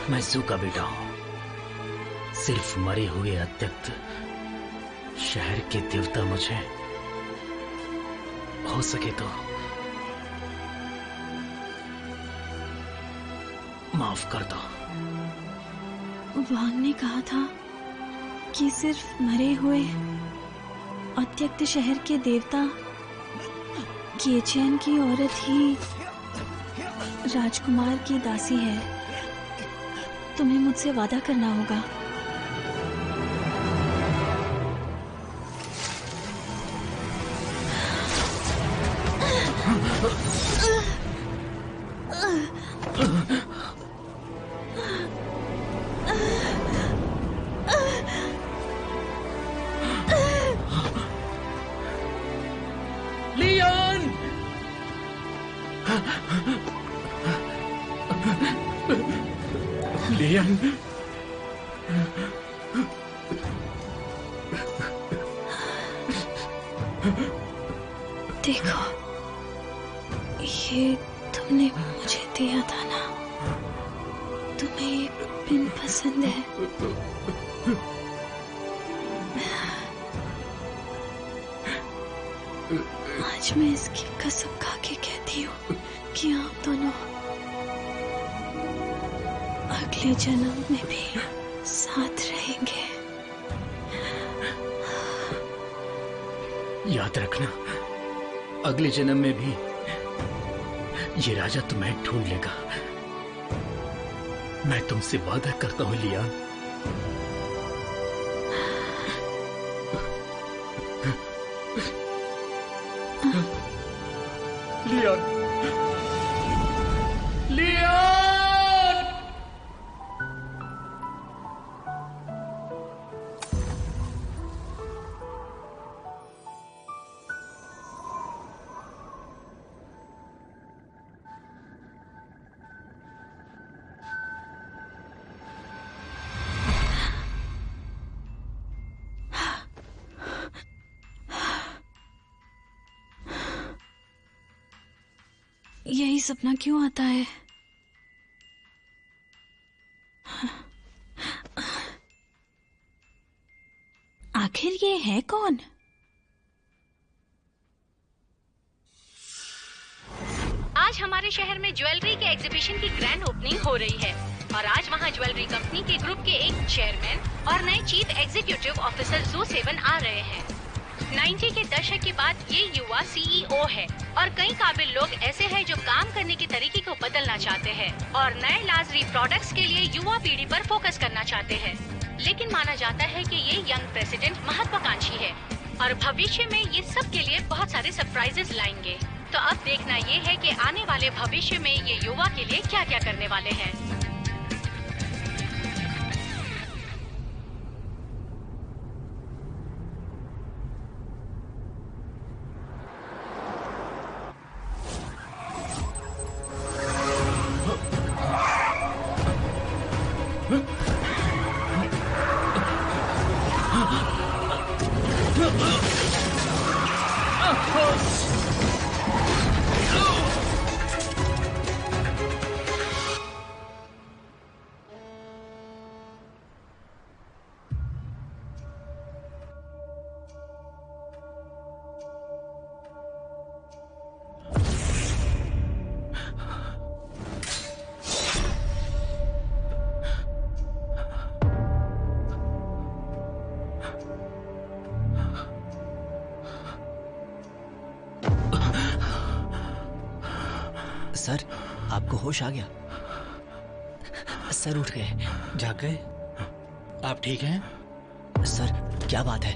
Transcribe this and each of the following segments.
मैं जू का बेटा हूं। सिर्फ मरे हुए अत्यक्त शहर के देवता मुझे हो सके तो माफ कर दो। वांग ने कहा था कि सिर्फ मरे हुए अत्यक्त शहर के देवता गेचेन की औरत ही राजकुमार की दासी है। तुम्हें मुझसे वादा करना होगा। लियान! लियान! देखो, ये तुमने मुझे दिया था ना। तुम्हें ये पिन पसंद है। आज मैं इसकी कसम खा के कहती हूँ कि आप दोनों अगले जन्म में भी साथ रहेंगे। याद रखना, अगले जन्म में भी ये राजा तुम्हें ढूंढ लेगा। मैं तुमसे वादा करता हूं लियान। लियान! लियान! यही सपना क्यों आता है? आखिर ये है कौन? आज हमारे शहर में ज्वेलरी के एग्जीबिशन की ग्रैंड ओपनिंग हो रही है और आज वहाँ ज्वेलरी कंपनी के ग्रुप के एक चेयरमैन और नए चीफ एग्जीक्यूटिव ऑफिसर जू सेवन आ रहे हैं। 90 के दशक के बाद ये युवा सीईओ है और कई काबिल लोग ऐसे हैं जो काम करने के तरीके को बदलना चाहते हैं और नए लाजरी प्रोडक्ट्स के लिए युवा पीढ़ी पर फोकस करना चाहते हैं। लेकिन माना जाता है कि ये यंग प्रेसिडेंट महत्वाकांक्षी है और भविष्य में ये सब के लिए बहुत सारे सरप्राइजेस लाएंगे। तो अब देखना ये है कि आने वाले भविष्य में ये युवा के लिए क्या क्या करने वाले हैं। सर, आपको होश आ गया? सर उठ गए। जाग गए? आप ठीक हैं? सर, क्या बात है?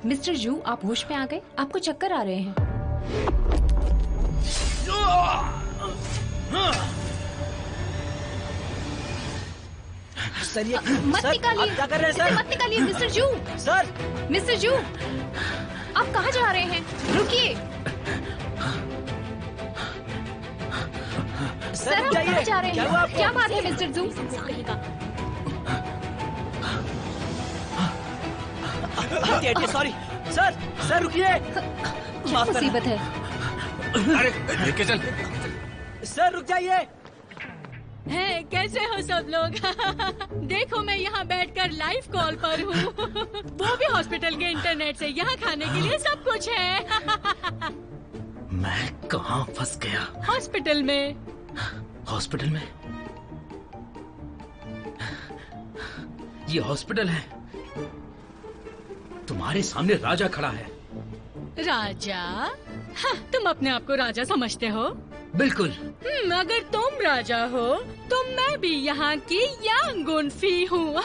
मिस्टर जू, आप होश में आ गए? आपको चक्कर आ रहे हैं। सर, ये मत सर, निकालिए। आप क्या कर रहे हैं सर? मत निकालिए मिस्टर जू। सर, मिस्टर जू, आप कहाँ जा रहे हैं? रुकिए। सर, आप जाइए। कहाँ जा रहे क्या हुआ हैं? आपको? क्या बात है मिस्टर जू? सॉरी सर, सर रुकिए। क्या माफ करना। मुसीबत है? अरे लेके चल। सर रुक जाइए। है, कैसे हो सब लोग? देखो मैं यहाँ बैठकर लाइव कॉल पर हूँ। वो भी हॉस्पिटल के इंटरनेट से। यहाँ खाने के लिए सब कुछ है। मैं कहाँ फंस गया? हॉस्पिटल में। हॉस्पिटल में? ये हॉस्पिटल है। तुम्हारे सामने राजा खड़ा है। राजा? हाँ, तुम अपने आप को राजा समझते हो? बिल्कुल। अगर तुम राजा हो तो मैं भी यहाँ की यांगुन फी हूँ।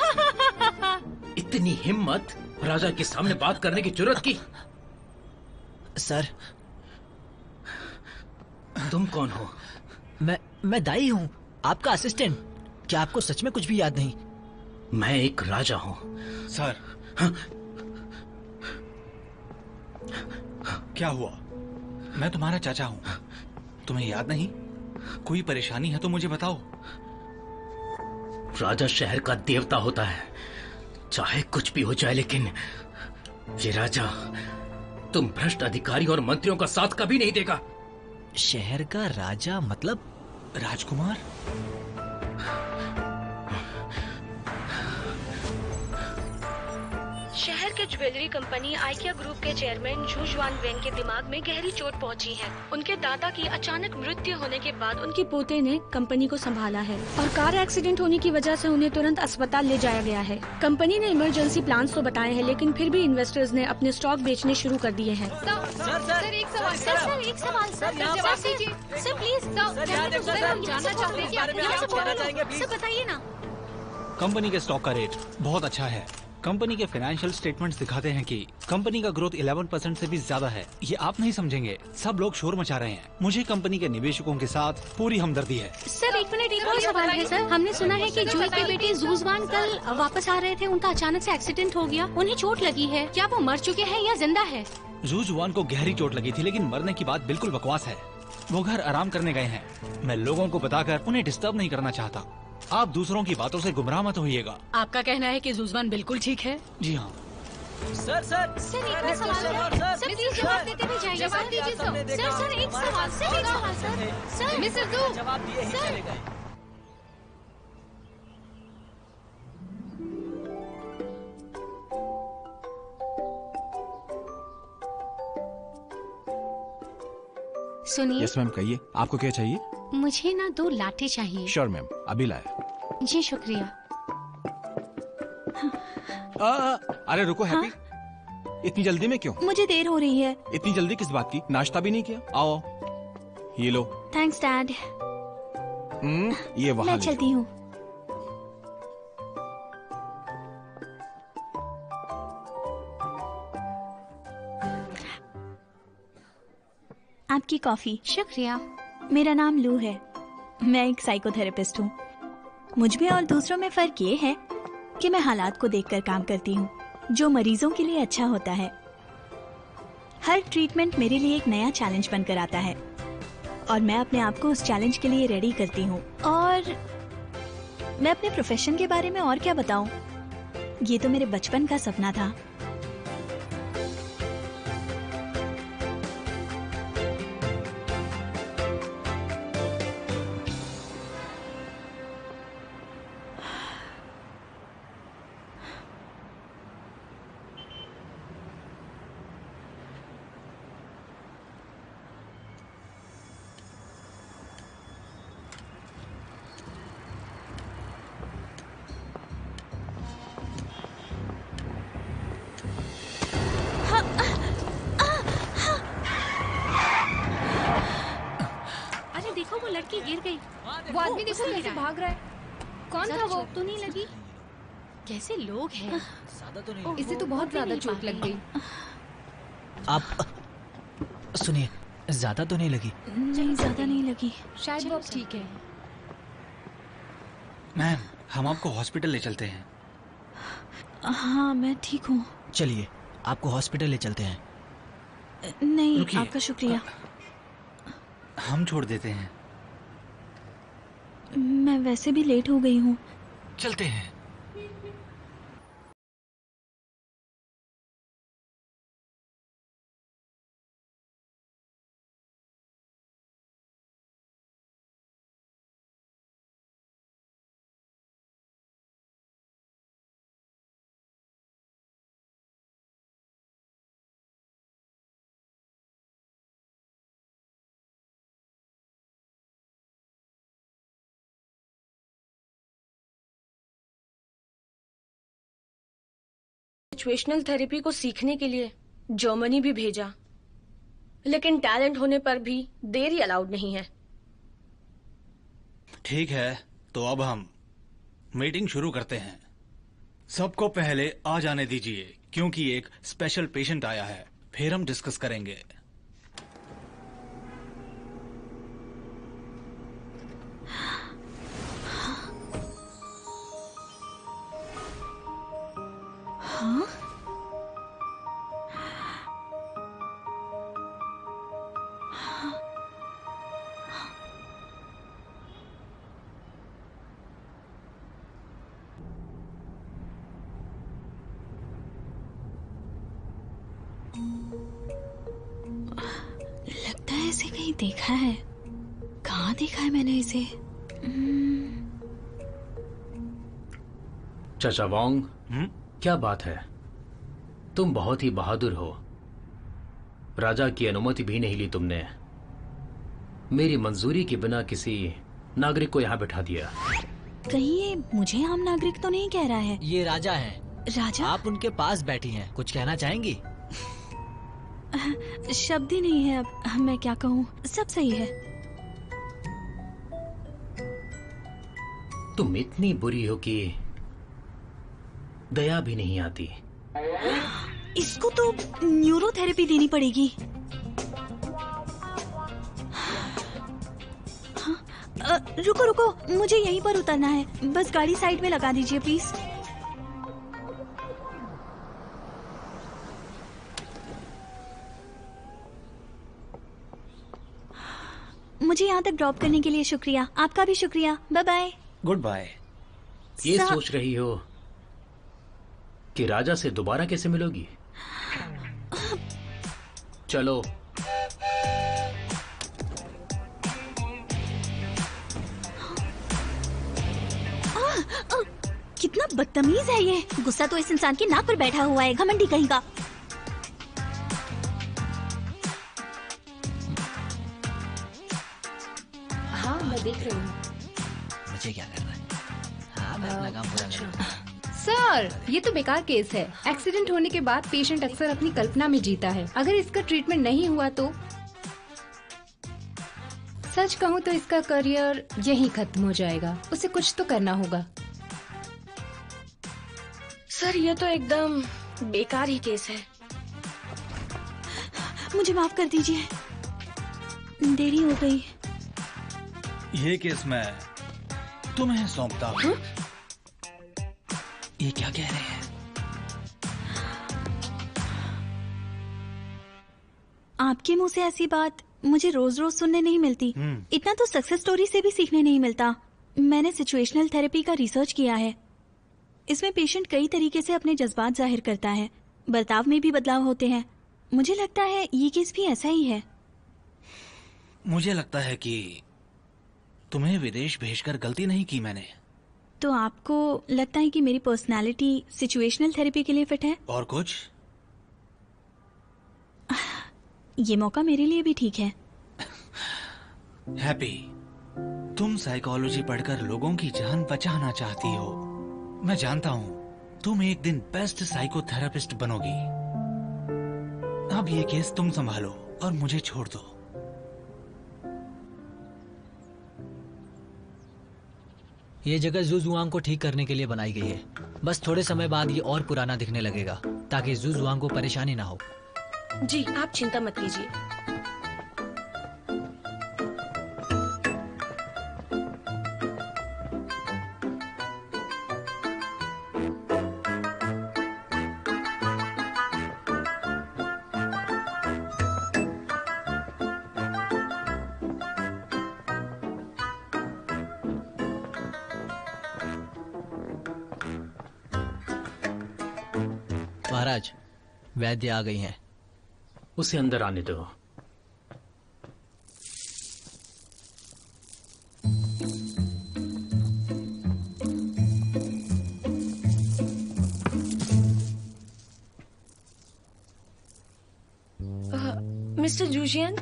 इतनी हिम्मत राजा के सामने बात करने की जरूरत की? सर, तुम कौन हो? मैं दाई हूँ, आपका असिस्टेंट। क्या आपको सच में कुछ भी याद नहीं? मैं एक राजा हूँ। सर, हाँ? क्या हुआ? मैं तुम्हारा चाचा हूँ। तुम्हें याद नहीं? कोई परेशानी है तो मुझे बताओ। राजा शहर का देवता होता है, चाहे कुछ भी हो जाए, लेकिन ये राजा तुम भ्रष्ट अधिकारी और मंत्रियों का साथ कभी नहीं देगा। शहर का राजा मतलब? राजकुमार? शहर के ज्वेलरी कंपनी आइकिया ग्रुप के चेयरमैन जू जुआन वेन के दिमाग में गहरी चोट पहुंची है। उनके दादा की अचानक मृत्यु होने के बाद उनके पोते ने कंपनी को संभाला है और कार एक्सीडेंट होने की वजह से उन्हें तुरंत अस्पताल ले जाया गया है। कंपनी ने इमरजेंसी प्लान्स तो बताए हैं, लेकिन फिर भी इन्वेस्टर्स ने अपने स्टॉक बेचने शुरू कर दिए हैं। सर, एक सवाल। सर, जवाब दीजिए। Sir, please. सर, हम जानना चाहते हैं कि आप यहाँ से बोल रहे हो। सर, बताइए ना। कंपनी के स्टॉक का रेट बहुत अच्छा है। कंपनी के फाइनेंशियल स्टेटमेंट्स दिखाते हैं कि कंपनी का ग्रोथ 11% से भी ज्यादा है। ये आप नहीं समझेंगे, सब लोग शोर मचा रहे हैं। मुझे कंपनी के निवेशकों के साथ पूरी हमदर्दी है। सर, एक मिनट, एक और सवाल है सर। हमने सुना है कि जूही के बेटे जूजवान कल वापस आ रहे थे, उनका अचानक से एक्सीडेंट हो गया, उन्हें चोट लगी है। क्या वो मर चुके हैं या जिंदा है? जूजवान को गहरी चोट लगी थी, लेकिन मरने की बात बिल्कुल बकवास है। वो घर आराम करने गए हैं। मैं लोगों को बताकर उन्हें डिस्टर्ब नहीं करना चाहता। आप दूसरों की बातों से गुमराह मत होइएगा। आपका कहना है कि जूजवान बिल्कुल ठीक है? जी हाँ। सर, एक और सवाल है। सर, प्लीज जवाब देते भी जाइए। जवाब दीजिए सर, एक सवाल। सर, मिस्टर जू। जवाब दिए ही चले गए। सुनिए। यस मैम, कहिए आपको क्या चाहिए? मुझे ना 2 लाठी चाहिए। श्योर मैम, अभी लाए। जी शुक्रिया। अरे रुको हैप्पी, इतनी जल्दी में क्यों? मुझे देर हो रही है। इतनी जल्दी किस बात की? नाश्ता भी नहीं किया? आओ, ये लो। Thanks dad. ये वहाँ मैं ले जाओ। चलती हूँ। आपकी कॉफी। शुक्रिया। मेरा नाम लू है। मैं एक साइकोथेरेपिस्ट हूँ। मुझ में और दूसरों में फर्क ये है कि मैं हालात को देखकर काम करती हूँ, जो मरीजों के लिए अच्छा होता है। हर ट्रीटमेंट मेरे लिए एक नया चैलेंज बनकर आता है और मैं अपने आप को उस चैलेंज के लिए रेडी करती हूँ। और मैं अपने प्रोफेशन के बारे में और क्या बताऊँ, ये तो मेरे बचपन का सपना था। लड़की गिर गई। वो आदमी देखो कैसे भाग रहा है। कौन था वो? तो नहीं लगी? कैसे लोग हैं? ज्यादा तो नहीं। इसे तो बहुत ज्यादा चोट लग गई। आप सुनिए, ज्यादा तो नहीं लगी? नहीं, ज्यादा नहीं लगी। शायद वो अब ठीक है। मैम, हम आपको हॉस्पिटल ले चलते हैं। हाँ, मैं ठीक हूँ। चलिए, आपको हॉस्पिटल ले चलते हैं। नहीं, रुकिए। आपका शुक्रिया। हम छोड़ देते हैं। मैं वैसे भी लेट हो गई हूँ। चलते हैं। सिचुएशनल थेरेपी को सीखने के लिए जर्मनी भी भेजा, लेकिन टैलेंट होने पर भी देरी अलाउड नहीं है। ठीक है, तो अब हम मीटिंग शुरू करते हैं। सबको पहले आ जाने दीजिए, क्योंकि एक स्पेशल पेशेंट आया है। फिर हम डिस्कस करेंगे। हाँ? लगता है इसे कहीं देखा है। कहाँ देखा है मैंने इसे? चाचा वोंग, क्या बात है? तुम बहुत ही बहादुर हो। राजा की अनुमति भी नहीं ली तुमने। मेरी मंजूरी के बिना किसी नागरिक को यहाँ बिठा दिया। कहीं ये मुझे आम नागरिक तो नहीं कह रहा है? ये राजा हैं। राजा? आप उनके पास बैठी हैं, कुछ कहना चाहेंगी? शब्द ही नहीं है अब मैं क्या कहूँ। सब सही है। तुम इतनी बुरी हो कि दया भी नहीं आती। इसको तो न्यूरोथेरेपी देनी पड़ेगी। हाँ, रुको रुको, मुझे यहीं पर उतरना है। बस गाड़ी साइड में लगा दीजिए प्लीज। मुझे यहाँ तक ड्रॉप करने के लिए शुक्रिया। आपका भी शुक्रिया। Bye bye. Goodbye. ये सोच रही हो कि राजा से दोबारा कैसे मिलोगी? चलो। कितना बदतमीज है ये। गुस्सा तो इस इंसान की नाक पर बैठा हुआ है, घमंडी कहीं का। हाँ, मैं देख रही हूँ। मुझे क्या करना है? हाँ, मैं अपना काम पूरा करूँगा। सर, ये तो बेकार केस है। एक्सीडेंट होने के बाद पेशेंट अक्सर अपनी कल्पना में जीता है। अगर इसका ट्रीटमेंट नहीं हुआ तो सच कहूँ तो इसका करियर यहीं खत्म हो जाएगा। उसे कुछ तो करना होगा। सर, ये तो एकदम बेकार ही केस है। मुझे माफ कर दीजिए, देरी हो गई। ये केस मैं तुम्हें सौंपता हूँ। ये क्या कह रहे हैं? आपके मुंह से ऐसी बात मुझे रोज रोज सुनने नहीं मिलती। इतना तो सक्सेस स्टोरी से भी सीखने नहीं मिलता। मैंने सिचुएशनल थेरेपी का रिसर्च किया है। इसमें पेशेंट कई तरीके से अपने जज्बात जाहिर करता है। बर्ताव में भी बदलाव होते हैं। मुझे लगता है ये केस भी ऐसा ही है। मुझे लगता है कि तुम्हें विदेश भेजकर गलती नहीं की मैंने। तो आपको लगता है कि मेरी पर्सनालिटी सिचुएशनल थेरेपी के लिए फिट है? और कुछ? ये मौका मेरे लिए भी ठीक है। हैप्पी, तुम साइकोलॉजी पढ़कर लोगों की जान बचाना चाहती हो। मैं जानता हूँ तुम एक दिन बेस्ट साइकोथेरेपिस्ट बनोगी। अब ये केस तुम संभालो और मुझे छोड़ दो। ये जगह जुजुआंग को ठीक करने के लिए बनाई गई है। बस थोड़े समय बाद ये और पुराना दिखने लगेगा ताकि जुजुआंग को परेशानी ना हो। जी आप चिंता मत कीजिए। महाराज, वैद्य आ गई हैं। उसे अंदर आने दो। मिस्टर जूजियन,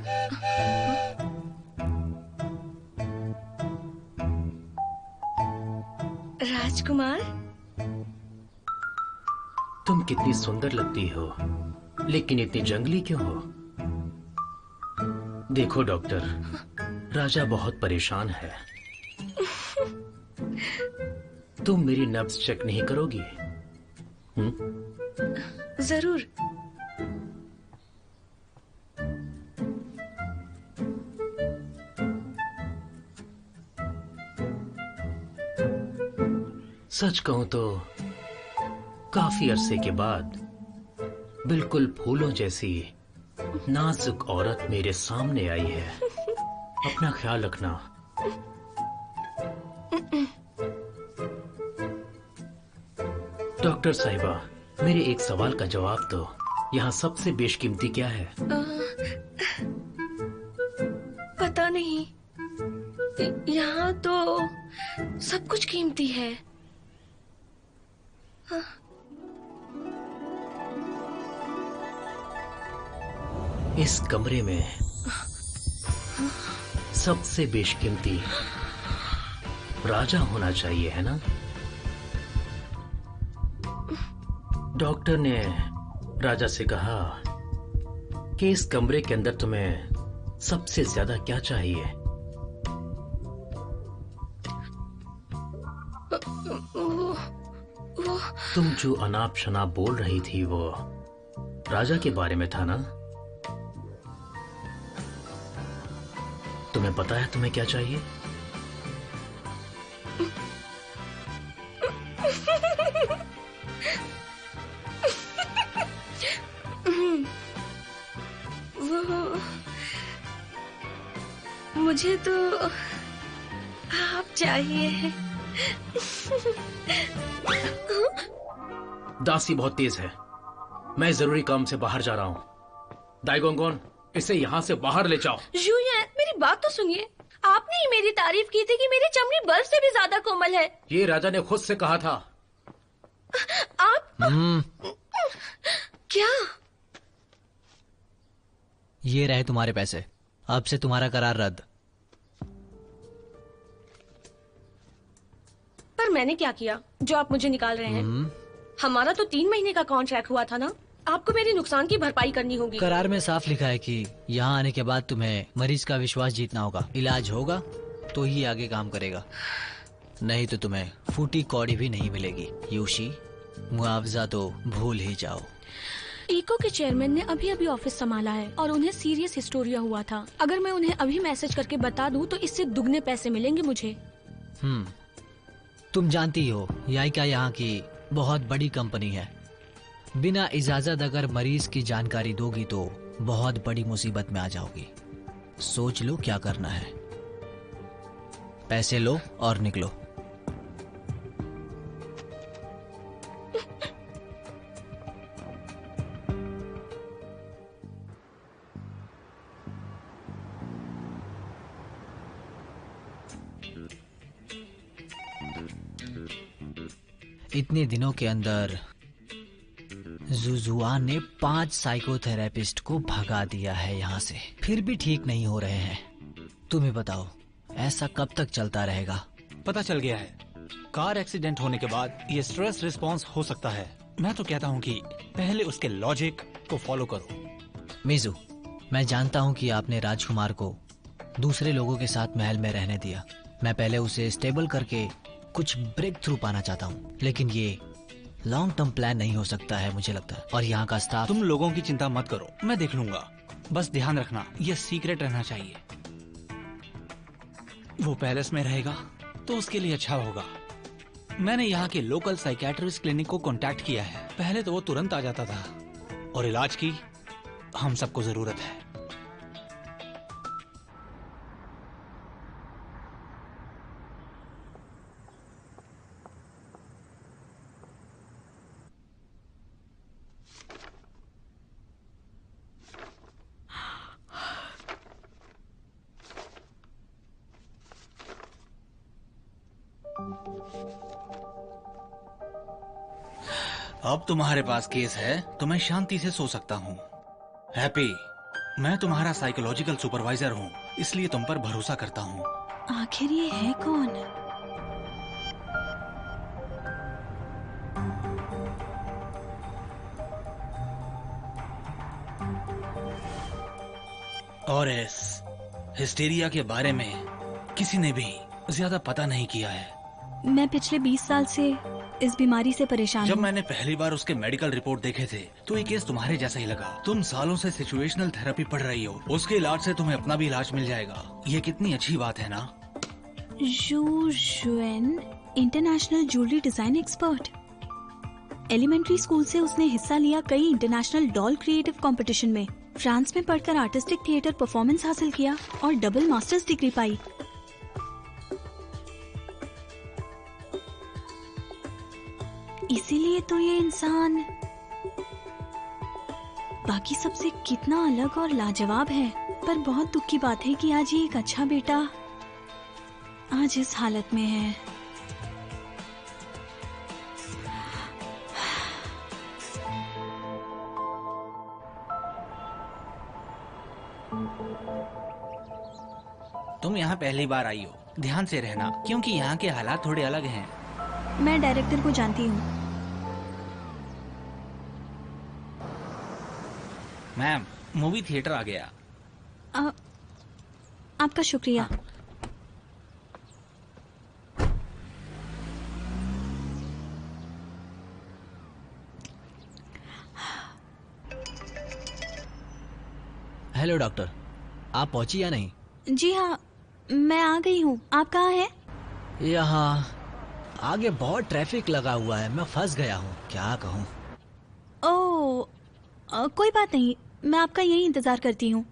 राजकुमार, तुम कितनी सुंदर लगती हो, लेकिन इतनी जंगली क्यों हो? देखो डॉक्टर, राजा बहुत परेशान है। तुम मेरी नब्ज चेक नहीं करोगी? जरूर। सच कहूं तो काफी अरसे के बाद बिल्कुल फूलों जैसी नाजुक औरत मेरे सामने आई है। अपना ख्याल रखना। डॉक्टर साहिबा, मेरे एक सवाल का जवाब दो। यहाँ सबसे बेशकीमती क्या है? पता नहीं, यहाँ तो सब कुछ कीमती है। इस कमरे में सबसे बेशकीमती राजा होना चाहिए, है ना? डॉक्टर ने राजा से कहा कि इस कमरे के अंदर तुम्हें सबसे ज्यादा क्या चाहिए? तुम जो अनाप शनाप बोल रही थी वो राजा के बारे में था ना? तुम्हें पता है तुम्हें क्या चाहिए? मुझे तो आप चाहिए। दासी बहुत तेज है। मैं जरूरी काम से बाहर जा रहा हूँ। दाइगोंगोन, इसे यहाँ से बाहर ले जाओ। जुयन, मेरी बात तो सुनिए। आपने ही मेरी तारीफ की थी कि मेरी चमड़ी बर्फ से भी ज्यादा कोमल है। ये राजा ने खुद से कहा था। आप क्या? ये रहे तुम्हारे पैसे। अब से तुम्हारा करार रद्द। पर मैंने क्या किया जो आप मुझे निकाल रहे हैं? हमारा तो 3 महीने का कॉन्ट्रैक्ट हुआ था ना। आपको मेरे नुकसान की भरपाई करनी होगी। करार में साफ लिखा है कि यहाँ आने के बाद तुम्हें मरीज का विश्वास जीतना होगा। इलाज होगा तो ही आगे काम करेगा, नहीं तो तुम्हें फूटी कौड़ी भी नहीं मिलेगी। यूशी, मुआवजा तो भूल ही जाओ। इको के चेयरमैन ने अभी अभी ऑफिस संभाला है और उन्हें सीरियस हिस्टोरिया हुआ था। अगर मैं उन्हें अभी मैसेज करके बता दूं तो इससे दुगने पैसे मिलेंगे मुझे। तुम जानती हो याइका यहाँ की बहुत बड़ी कंपनी है। बिना इजाजत अगर मरीज की जानकारी दोगी तो बहुत बड़ी मुसीबत में आ जाओगी। सोच लो क्या करना है। पैसे लो और निकलो। इतने दिनों के अंदर जुजुआन ने 5 साइकोथेरेपिस्ट को भगा दिया है यहाँ से, फिर भी ठीक नहीं हो रहे हैं। तुम्हें बताओ ऐसा कब तक चलता रहेगा? पता चल गया है, कार एक्सीडेंट होने के बाद ये स्ट्रेस रिस्पॉन्स हो सकता है। मैं तो कहता हूँ कि पहले उसके लॉजिक को फॉलो करो। मिजू, मैं जानता हूँ कि आपने राजकुमार को दूसरे लोगों के साथ महल में रहने दिया। मैं पहले उसे स्टेबल करके कुछ ब्रेक थ्रू पाना चाहता हूँ, लेकिन ये लॉन्ग टर्म प्लान नहीं हो सकता है मुझे लगता है। और यहाँ का स्टाफ। तुम लोगों की चिंता मत करो, मैं देख लूंगा। बस ध्यान रखना ये सीक्रेट रहना चाहिए। वो पैलेस में रहेगा तो उसके लिए अच्छा होगा। मैंने यहाँ के लोकल साइकियाट्रिस्ट क्लिनिक को कांटेक्ट किया है। पहले तो वो तुरंत आ जाता था, और इलाज की हम सबको जरूरत है। अब तुम्हारे पास केस है तो मैं शांति से सो सकता हूँ। हैप्पी, मैं तुम्हारा साइकोलॉजिकल सुपरवाइजर हूँ, इसलिए तुम पर भरोसा करता हूँ। आखिर ये है कौन? और इस हिस्टेरिया के बारे में किसी ने भी ज्यादा पता नहीं किया है। मैं पिछले 20 साल से इस बीमारी से परेशान जब हूँ। मैंने पहली बार उसके मेडिकल रिपोर्ट देखे थे तो ये केस तुम्हारे जैसा ही लगा। तुम सालों से सिचुएशनल थेरेपी पढ़ रही हो, उसके इलाज से तुम्हें अपना भी इलाज मिल जाएगा। ये कितनी अच्छी बात है ना? Yu Juan, international jewellery design expert. Elementary school से उसने हिस्सा लिया कई इंटरनेशनल डॉल क्रिएटिव कंपटीशन में। फ्रांस में पढ़कर आर्टिस्टिक थिएटर परफॉर्मेंस हासिल किया और डबल मास्टर्स डिग्री पाई। इसीलिए तो ये इंसान बाकी सबसे कितना अलग और लाजवाब है। पर बहुत दुख की बात है कि आज ये एक अच्छा बेटा आज इस हालत में है। तुम यहाँ पहली बार आई हो, ध्यान से रहना क्योंकि यहाँ के हालात थोड़े अलग हैं। मैं डायरेक्टर को जानती हूँ। मैम, मूवी थिएटर आ गया। आपका शुक्रिया। हेलो डॉक्टर, आप पहुंची या नहीं? जी हाँ, मैं आ गई हूँ। आप कहाँ हैं? यहाँ आगे बहुत ट्रैफिक लगा हुआ है, मैं फंस गया हूँ, क्या कहूँ। ओह, कोई बात नहीं, मैं आपका यही इंतजार करती हूँ।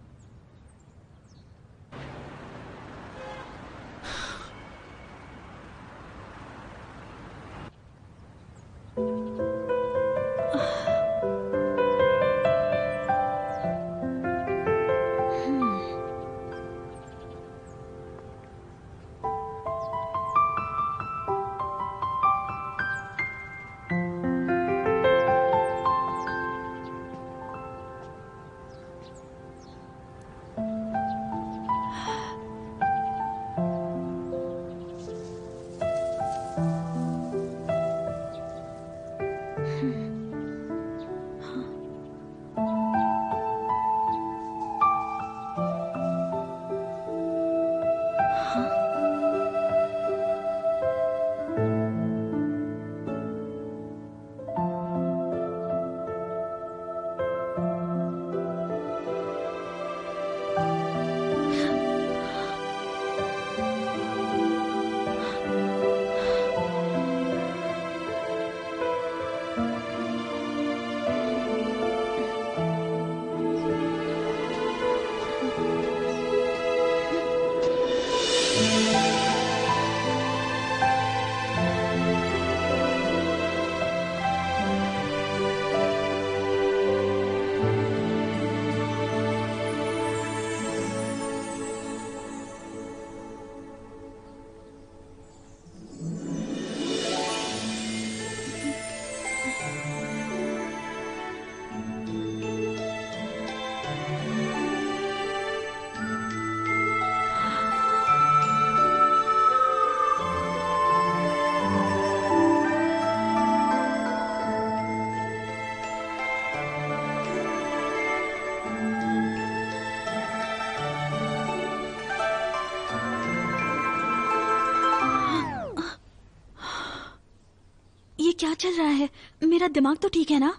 क्या चल रहा है? मेरा दिमाग तो ठीक है ना?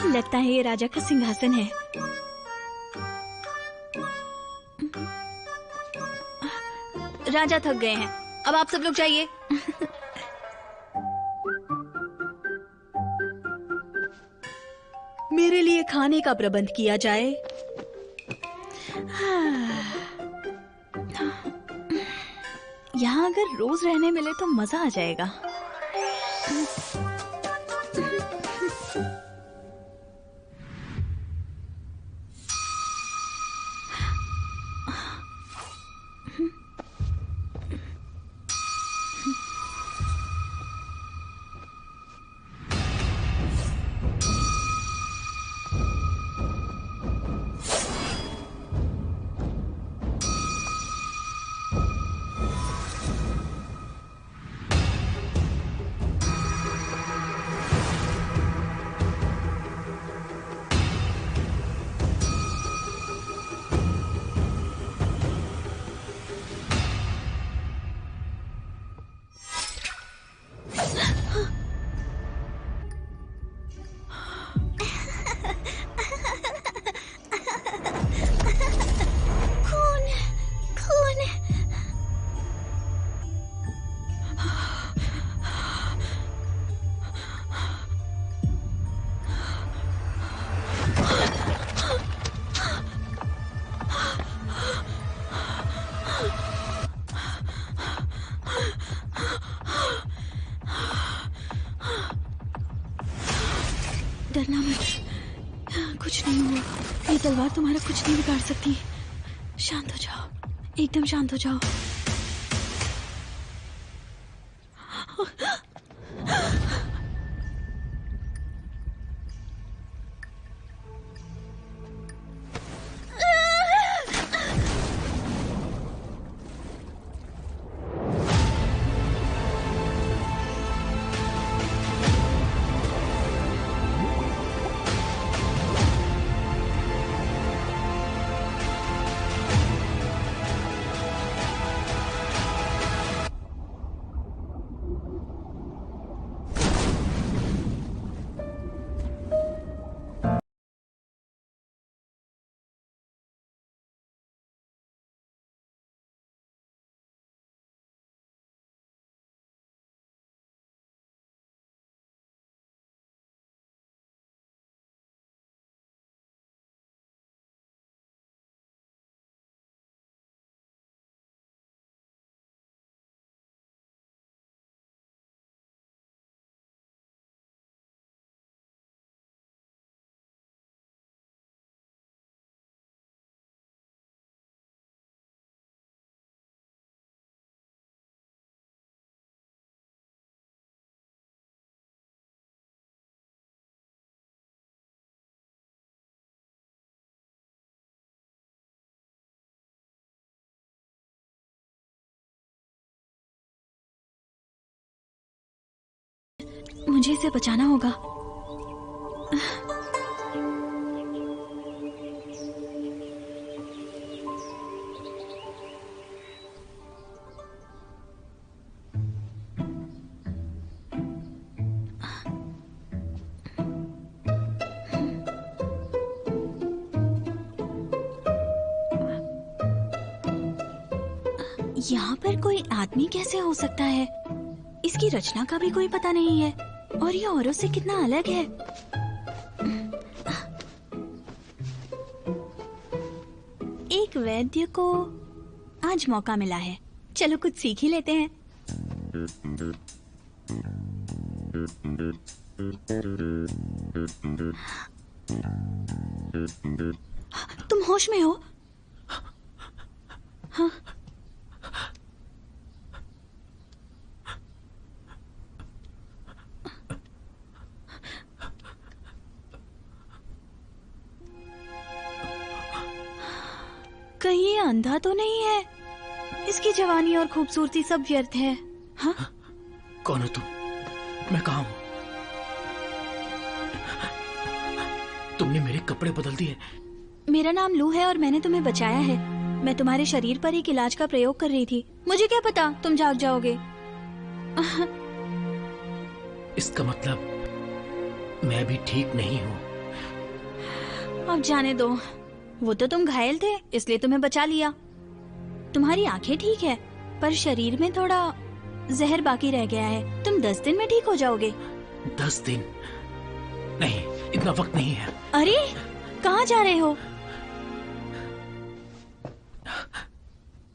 लगता है ये राजा का सिंहासन है। राजा थक गए हैं, अब आप सब लोग जाइए। मेरे लिए खाने का प्रबंध किया जाए। यहाँ अगर रोज रहने मिले तो मजा आ जाएगा। डरना मत, कुछ नहीं हुआ। ये तलवार तुम्हारा कुछ नहीं बिगाड़ सकती। शांत हो जाओ, एकदम शांत हो जाओ। मुझे इसे बचाना होगा। यहाँ पर कोई आदमी कैसे हो सकता है? इसकी रचना का भी कोई पता नहीं है। और ये औरों से कितना अलग है। एक वैद्य को आज मौका मिला है, चलो कुछ सीख ही लेते हैं। तुम होश में हो? हाँ। कहीं ये अंधा तो नहीं है? इसकी जवानी और खूबसूरती सब व्यर्थ है। हाँ? कौन हो तुम? मैं कहाँ हूँ? तुमने मेरे कपड़े बदल दिए। मेरा नाम लू है और मैंने तुम्हें बचाया है। मैं तुम्हारे शरीर पर एक इलाज का प्रयोग कर रही थी। मुझे क्या पता तुम जाग जाओगे। इसका मतलब मैं भी ठीक नहीं हूँ। अब जाने दो, वो तो तुम घायल थे इसलिए तुम्हें बचा लिया। तुम्हारी आंखें ठीक है पर शरीर में थोड़ा जहर बाकी रह गया है। तुम 10 दिन में ठीक हो जाओगे। 10 दिन? नहीं, इतना वक्त नहीं है। अरे कहाँ जा रहे हो?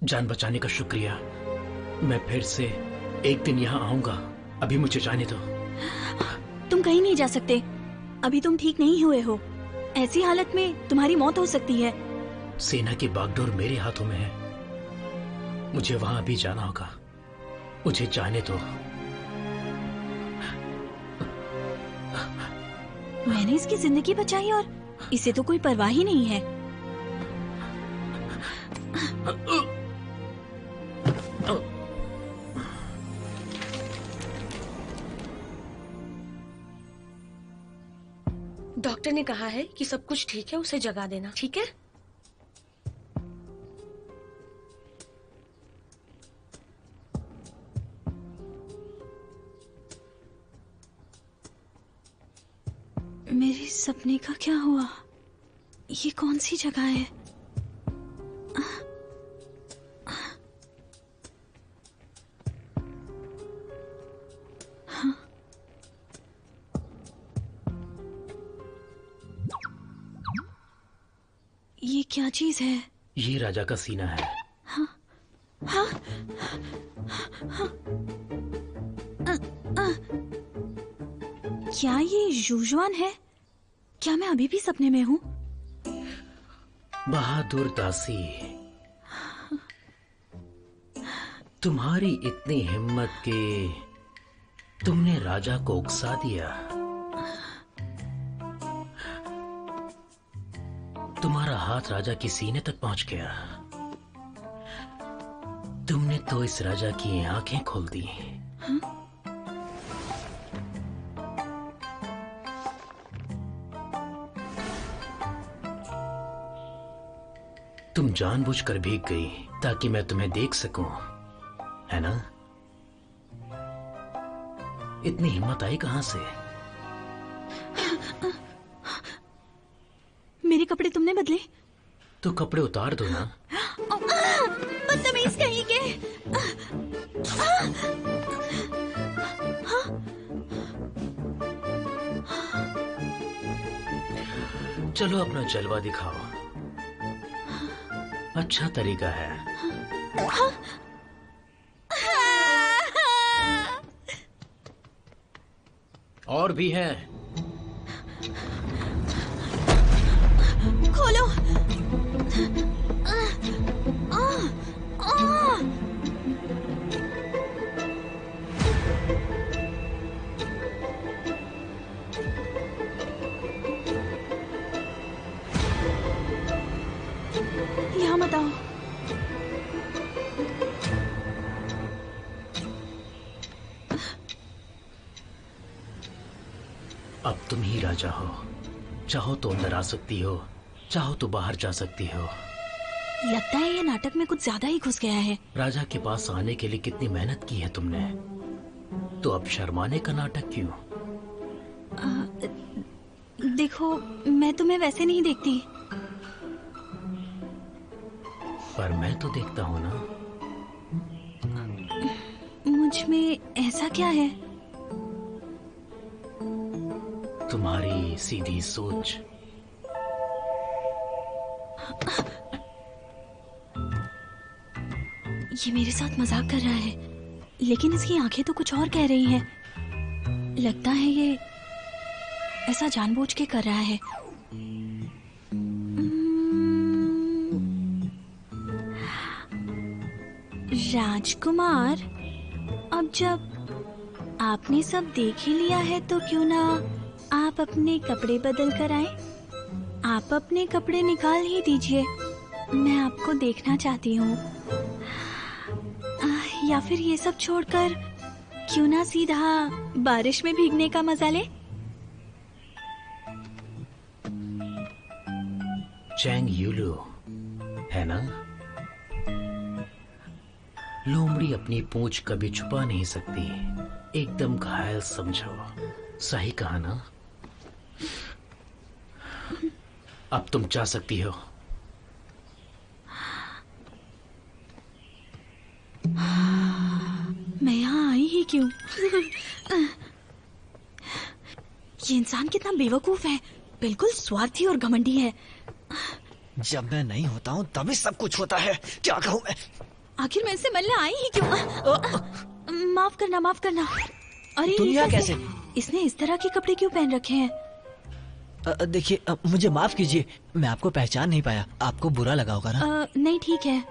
जान बचाने का शुक्रिया। मैं फिर से एक दिन यहाँ आऊंगा। अभी मुझे जाने दो। तुम कहीं नहीं जा सकते। अभी तुम ठीक नहीं हुए हो। ऐसी हालत में तुम्हारी मौत हो सकती है। सेना की बागडोर मेरे हाथों में है। मुझे वहां अभी जाना होगा। मुझे जाने दो। मैंने इसकी जिंदगी बचाई और इसे तो कोई परवाह ही नहीं है। डॉक्टर ने कहा है कि सब कुछ ठीक है, उसे जगा देना, ठीक है? मेरे सपने का क्या हुआ? ये कौन सी जगह है? हाँ। ये क्या चीज है? ये राजा का सीना है। हाँ, हाँ, हाँ। क्या ये यूजुआन है? क्या मैं अभी भी सपने में हूँ? बहादुर दासी, तुम्हारी इतनी हिम्मत कि तुमने राजा को उकसा दिया। तुम्हारा हाथ राजा की सीने तक पहुंच गया। तुमने तो इस राजा की आंखें खोल दी। हाँ? तुम जानबूझकर भीग गई ताकि मैं तुम्हें देख सकूं, है ना? इतनी हिम्मत आई कहां से? मेरे कपड़े तुमने बदले? तो कपड़े उतार दो ना। बदतमीज कहीं के। चलो अपना जलवा दिखाओ। अच्छा तरीका है। और भी है। खोलो। यहाँ मत आओ। अब तुम ही राजा हो। चाहो तो अंदर आ सकती हो, चाहो तो बाहर जा सकती हो। लगता है ये नाटक में कुछ ज्यादा ही घुस गया है। राजा के पास आने के लिए कितनी मेहनत की है तुमने, तो अब शर्माने का नाटक क्यों? देखो, मैं तुम्हें वैसे नहीं देखती। पर मैं तो देखता हूँ ना। मुझ में ऐसा क्या है? तुम्हारी सीधी सोच। ये मेरे साथ मजाक कर रहा है, लेकिन इसकी आंखें तो कुछ और कह रही हैं। लगता है ये ऐसा जानबूझ के कर रहा है। राजकुमार, अब जब आपने सब देख ही लिया है तो क्यों ना आप अपने कपड़े बदल कर आए। आप अपने कपड़े निकाल ही दीजिए, मैं आपको देखना चाहती हूँ। या फिर ये सब छोड़कर क्यों ना सीधा बारिश में भीगने का मजा ले। चैंग यूलू है ना? लोमड़ी अपनी पूंछ कभी छुपा नहीं सकती, एकदम घायल समझो। सही कहा ना? अब तुम जा सकती हो। मैं यहाँ आई ही क्यों? ये इंसान कितना बेवकूफ है, बिल्कुल स्वार्थी और घमंडी है। जब मैं नहीं होता हूँ तभी सब कुछ होता है। क्या कहूँ मैं? आखिर मैं इससे मिलने आई ही क्यों? माफ करना, माफ करना। अरे दुनिया कैसे? इसने इस तरह के कपड़े क्यों पहन रखे हैं? देखिए, मुझे माफ कीजिए, मैं आपको पहचान नहीं पाया। आपको बुरा लगा होगा ना? नहीं, ठीक है।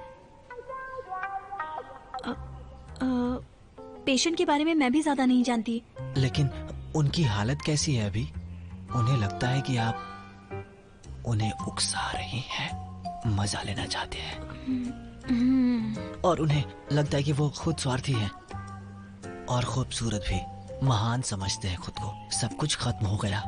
पेशेंट के बारे में मैं भी ज्यादा नहीं जानती। लेकिन उनकी हालत कैसी है अभी? उन्हें लगता है कि आप उन्हें उकसा रही हैं, मजा लेना चाहते हैं, और उन्हें लगता है कि वो खुद स्वार्थी हैं और खूबसूरत भी। महान समझते हैं खुद को। सब कुछ खत्म हो गया।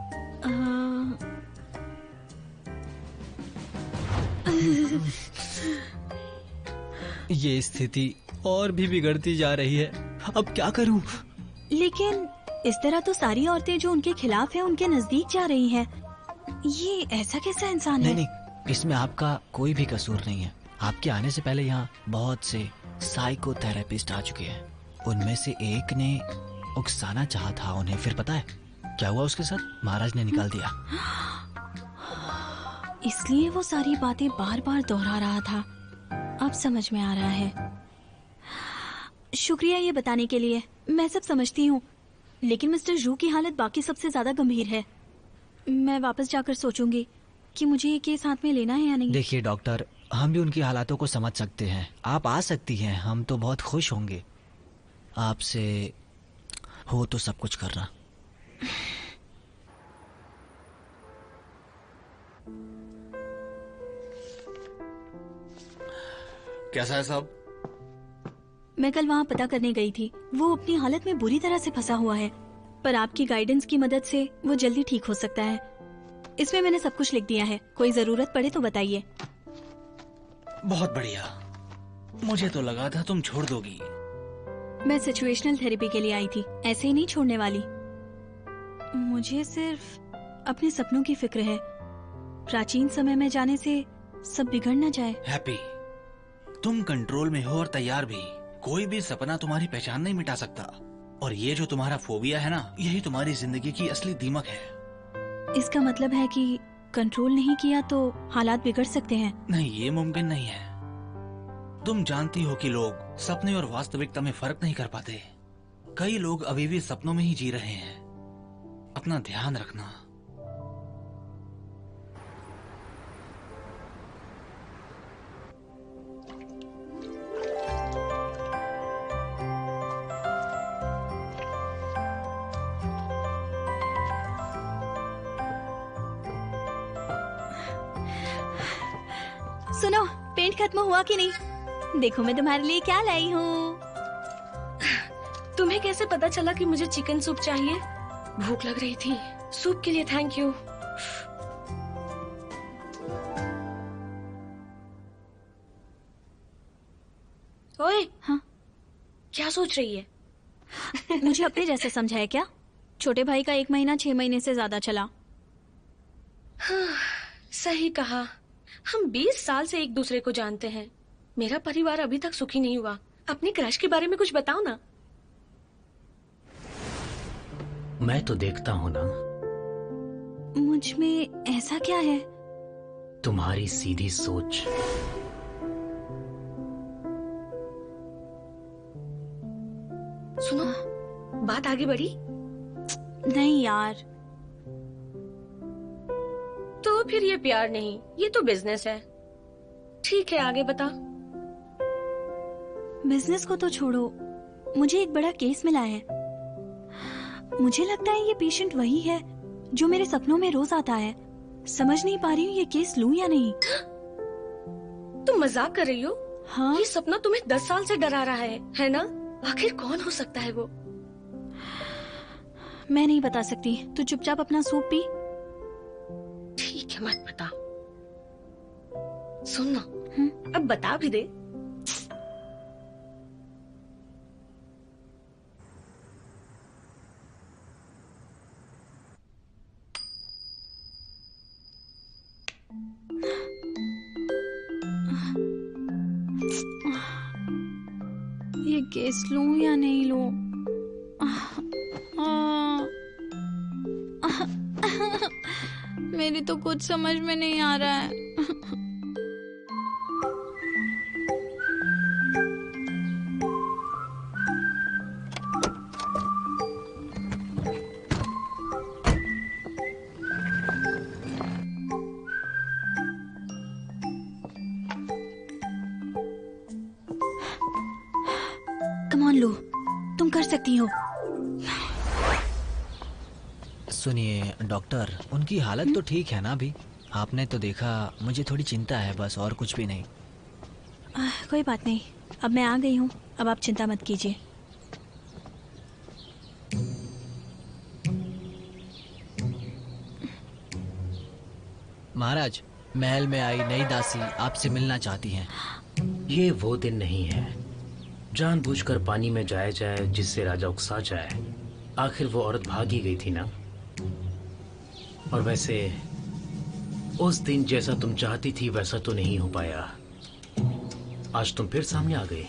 ये स्थिति और भी बिगड़ती जा रही है। अब क्या करूं? लेकिन इस तरह तो सारी औरतें जो उनके खिलाफ हैं उनके नजदीक जा रही हैं। ये ऐसा कैसा इंसान है? नहीं, इसमें आपका कोई भी कसूर नहीं है। आपके आने से पहले यहाँ बहुत से साइकोथेरेपिस्ट आ चुके हैं। उनमें से एक ने उकसाना चाहा था उन्हें। फिर पता है क्या हुआ उसके साथ? महाराज ने निकाल दिया। इसलिए वो सारी बातें बार बार दोहरा रहा था। अब समझ में आ रहा है। शुक्रिया ये बताने के लिए। मैं सब समझती हूँ, लेकिन मिस्टर जू की हालत बाकी सबसे ज्यादा गंभीर है। मैं वापस जाकर सोचूंगी कि मुझे ये केस हाथ में लेना है या नहीं। देखिए डॉक्टर, हम भी उनकी हालातों को समझ सकते हैं। आप आ सकती हैं, हम तो बहुत खुश होंगे। आपसे हो तो सब कुछ करना। कैसा है साहब? मैं कल वहाँ पता करने गई थी। वो अपनी हालत में बुरी तरह से फंसा हुआ है, पर आपकी गाइडेंस की मदद से वो जल्दी ठीक हो सकता है। इसमें मैंने सब कुछ लिख दिया है, कोई जरूरत पड़े तो बताइए। बहुत बढ़िया। मुझे तो लगा था तुम छोड़ दोगी। मैं सिचुएशनल थेरेपी के लिए आई थी, ऐसे ही नहीं छोड़ने वाली। मुझे सिर्फ अपने सपनों की फिक्र है। प्राचीन समय में जाने से सब बिगड़ न जाए। हैप्पी, तुम कंट्रोल में हो और तैयार भी। कोई भी सपना तुम्हारी पहचान नहीं मिटा सकता। और ये जो तुम्हारा फोबिया है ना, यही तुम्हारी जिंदगी की असली दीमक है। इसका मतलब है कि कंट्रोल नहीं किया तो हालात बिगड़ सकते हैं। नहीं, ये मुमकिन नहीं है। तुम जानती हो कि लोग सपने और वास्तविकता में फर्क नहीं कर पाते। कई लोग अभी भी सपनों में ही जी रहे हैं। अपना ध्यान रखना। सुनो, पेंट खत्म हुआ कि नहीं? देखो मैं तुम्हारे लिए क्या लाई हूँ। तुम्हें कैसे पता चला कि मुझे चिकन सूप चाहिए? भूख लग रही थी। सूप के लिए थैंक यू। ओए, हाँ? क्या सोच रही है? मुझे अपने जैसे समझा है क्या? छोटे भाई का 1 महीना 6 महीने से ज्यादा चला। हाँ, सही कहा। हम 20 साल से एक दूसरे को जानते हैं। मेरा परिवार अभी तक सुखी नहीं हुआ। अपनी क्रश के बारे में कुछ बताओ ना। मैं तो देखता हूं ना, मुझ में ऐसा क्या है? तुम्हारी सीधी सोच। सुनो, बात आगे बढ़ी? नहीं यार। तो फिर ये प्यार नहीं, ये तो बिजनेस है। ठीक है, आगे बता। बिजनेस को तो छोड़ो, मुझे एक बड़ा केस मिला है। मुझे लगता है ये पेशेंट वही है जो मेरे सपनों में रोज आता है। समझ नहीं पा रही हूँ ये केस लूं या नहीं। तुम मजाक कर रही हो? हाँ? ये सपना तुम्हें 10 साल से डरा रहा है ना? आखिर कौन हो सकता है वो? मैं नहीं बता सकती, तू चुपचाप अपना सूप पी। ठीक है, मत बता। सुन ना, अब बता भी दे। ये केस लूं या नहीं लूं? मेरी तो कुछ समझ में नहीं आ रहा है। कम ऑन लो, तुम कर सकती हो। सुनिए डॉक्टर, उनकी हालत तो ठीक है ना अभी? आपने तो देखा, मुझे थोड़ी चिंता है बस, और कुछ भी नहीं। कोई बात नहीं, अब मैं आ गई हूँ, अब आप चिंता मत कीजिए। महाराज, महल में आई नई दासी आपसे मिलना चाहती हैं। ये वो दिन नहीं है जानबूझकर पानी में जाया जाए जिससे राजा उकसा जाए। आखिर वो औरत भाग ही गई थी ना। और वैसे उस दिन जैसा तुम चाहती थी वैसा तो नहीं हो पाया। आज तुम फिर सामने आ गई।